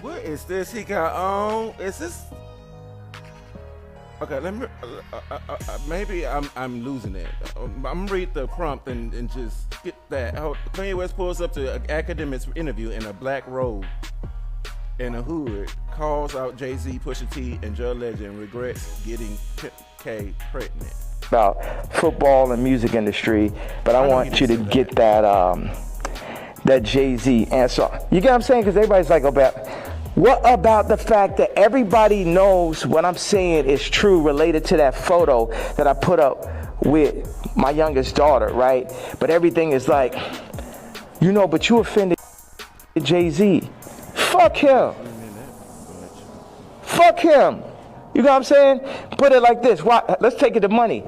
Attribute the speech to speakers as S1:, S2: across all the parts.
S1: What is this he got on? Is this? Okay, let me. Maybe I'm losing it. I'm gonna read the prompt and just get that. Kanye West pulls up to an academic interview in a black robe and a hood, calls out Jay-Z, Pusha T, and John Legend, regrets getting Pimp K pregnant.
S2: About football and music industry, but I want you to get that Jay-Z answer. You get what I'm saying? Because everybody's like, what about the fact that everybody knows what I'm saying is true related to that photo that I put up with my youngest daughter, right? But everything is like, but you offended Jay-Z. Fuck him. Fuck him. You know what I'm saying? Put it like this. Let's take it to money.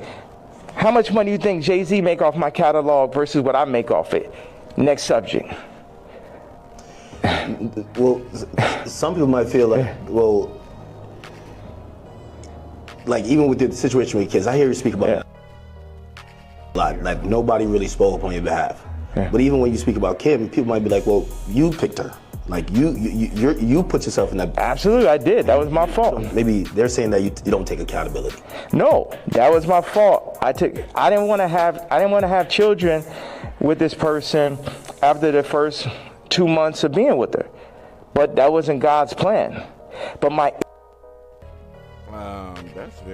S2: How much money do you think Jay-Z make off my catalog versus what I make off it? Next subject.
S3: Well, some people might feel like, like even with the situation with kids, I hear you speak about it a lot. Like nobody really spoke up on your behalf. Yeah. But even when you speak about Kim, people might be like, well, you picked her. Like you put yourself in that.
S2: Absolutely, I did. That was my fault.
S3: So maybe they're saying that you don't take accountability.
S2: No, that was my fault. I didn't want to have children with this person after the first 2 months of being with her, but that wasn't God's plan. But my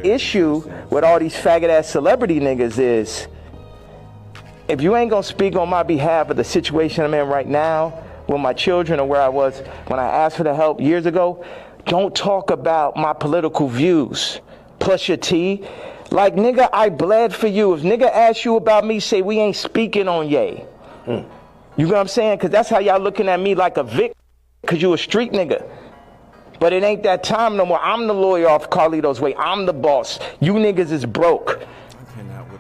S2: issue with all these faggot ass celebrity niggas is, if you ain't gonna speak on my behalf of the situation I'm in right now with my children or where I was when I asked for the help years ago, don't talk about my political views. Plus your T. Like, nigga, I bled for you. If nigga asks you about me, say we ain't speaking on Ye. You know what I'm saying? Because that's how y'all looking at me, like a vic, because you a street nigga. But it ain't that time no more. I'm the lawyer off Carlito's way. I'm the boss. You niggas is broke.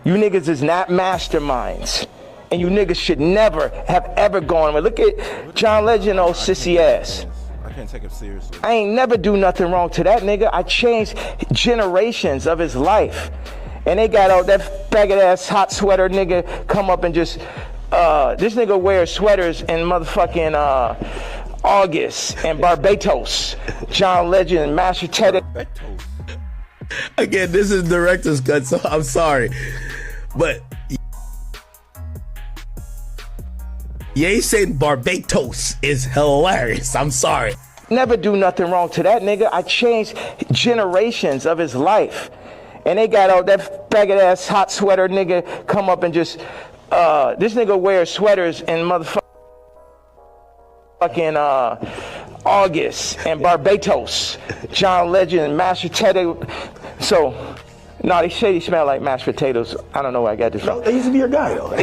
S2: You niggas is not masterminds. And you niggas should never have ever gone. Look at John Legend, old sissy ass.
S1: I can't take him seriously.
S2: I ain't never do nothing wrong to that nigga. I changed generations of his life. And they got all that faggot ass hot sweater nigga come up and just, this nigga wears sweaters in motherfucking August and Barbados. John Legend and Master Teddy.
S3: Again, this is director's cut, so I'm sorry. But Ye saying Barbados is hilarious. I'm sorry.
S2: Never do nothing wrong to that nigga. I changed generations of his life. And they got all that faggot ass hot sweater nigga come up and just, this nigga wears sweaters in motherfucking August and Barbados. John Legend and Master Teddy. So, no, they say he smell like mashed potatoes. I don't know where I got this from.
S3: No, they used to be your guy though.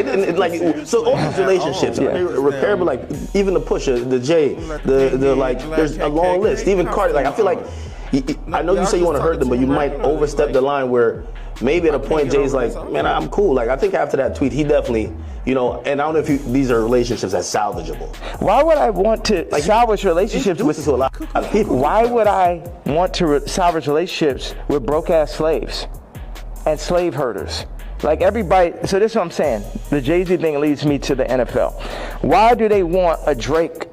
S3: So all these relationships, repairable. Like even the Pusha, the Jay, the like. There's a long list. Even Cardi. Like I feel like, I know you say you want to hurt them, but you might overstep the line where maybe at a point Jay's like, man, I'm cool. Like I think after that tweet, he definitely, and I don't know if these are relationships that's salvageable.
S2: Why would I want to salvage relationships with
S3: a lot of people?
S2: Why would I want to salvage relationships with broke ass slaves and slave herders? Like everybody, so this is what I'm saying. The Jay-Z thing leads me to the NFL. Why do they want a Drake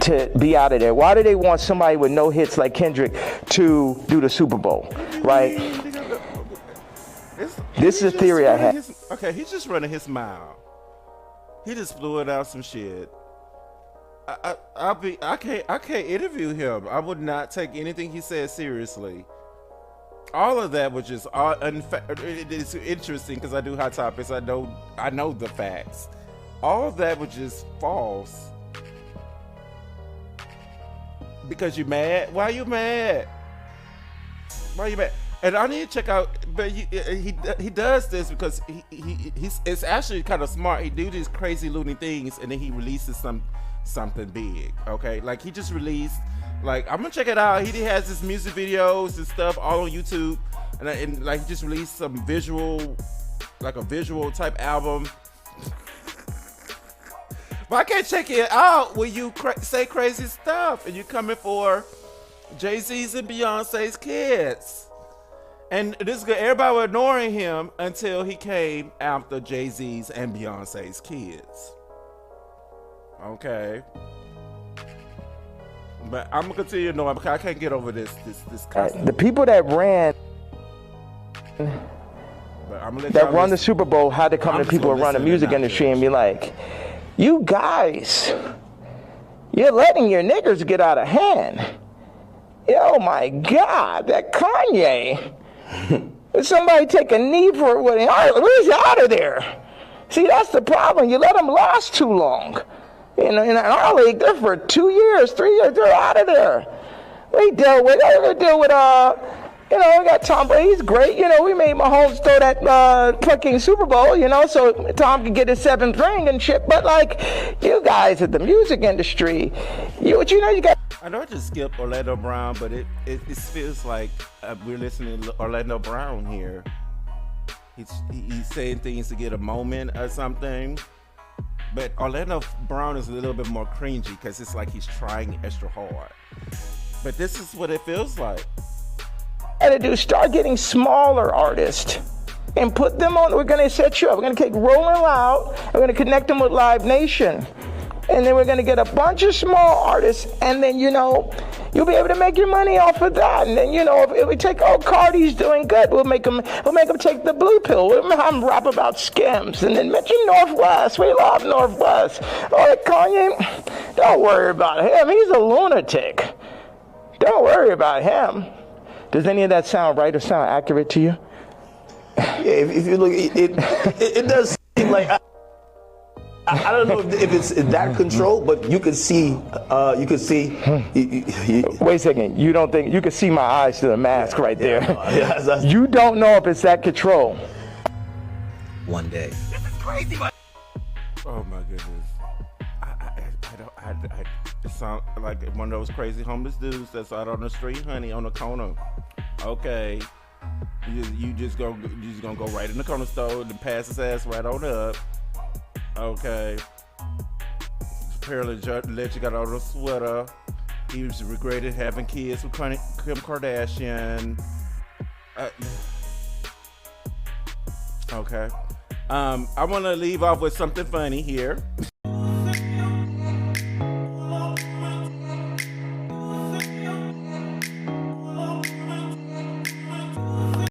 S2: to be out of there? Why do they want somebody with no hits like Kendrick to do the Super Bowl, right? This is a theory I have.
S1: Okay, he's just running his mouth. He just blew it out some shit. I can't interview him. I would not take anything he said seriously. All of that was just it is interesting because I do hot topics. I know the facts. All of that was just false. Because you mad? Why you mad? Why you mad? And I need to check out. But he does this because he's it's actually kind of smart. He do these crazy loony things and then he releases something big. Okay, like he just released. Like I'm gonna check it out. He has his music videos and stuff all on YouTube, and like he just released some visual, like a visual type album. But I can't check it out when you say crazy stuff and you coming for Jay-Z's and Beyonce's kids. And this guy, everybody was ignoring him until he came after Jay-Z's and Beyonce's kids. Okay. But I'm gonna continue to know because I can't get over this constant.
S2: The people that ran, that run the Super Bowl had to come to people who run the music industry and be like, you guys, you're letting your niggers get out of hand. Oh my God, that Kanye. Somebody take a knee for what? Where's he out of there? See, that's the problem. You let them last too long. In our league, they're for 2 years, 3 years, they're out of there. We deal with, we got Tom Brady, he's great. We made Mahomes throw that fucking Super Bowl, so Tom could get his 7th ring and shit. But like, you guys at the music industry, you got.
S1: I know I just skipped Orlando Brown, but it feels like we're listening to Orlando Brown here. He's saying things to get a moment or something. But Orlando Brown is a little bit more cringy because it's like he's trying extra hard. But this is what it feels like.
S2: Start getting smaller artists and put them on. We're going to set you up. We're going to take Rolling Loud. We're going to connect them with Live Nation. And then we're going to get a bunch of small artists. And then, you'll be able to make your money off of that. And then, if we take, Cardi's doing good, we'll make them take the blue pill. We'll have them rap about Skims. And then mention Northwest. We love Northwest. Kanye, don't worry about him. He's a lunatic. Don't worry about him. Does any of that sound right or sound accurate to you?
S3: Yeah, if you look, it does seem like I don't know if it's that control, but you could see. Wait
S2: a second. You don't think you can see my eyes through the mask right there?
S3: Yeah,
S2: you don't know if it's that control.
S3: One day.
S1: This is crazy. Oh my goodness. It sounds like one of those crazy homeless dudes that's out on the street, honey, on the corner. Okay, you just gonna go right in the corner store and pass his ass right on up. Okay. Apparently, Legend got on a sweater. He was regretted having kids with Kim Kardashian. Okay. I want to leave off with something funny here.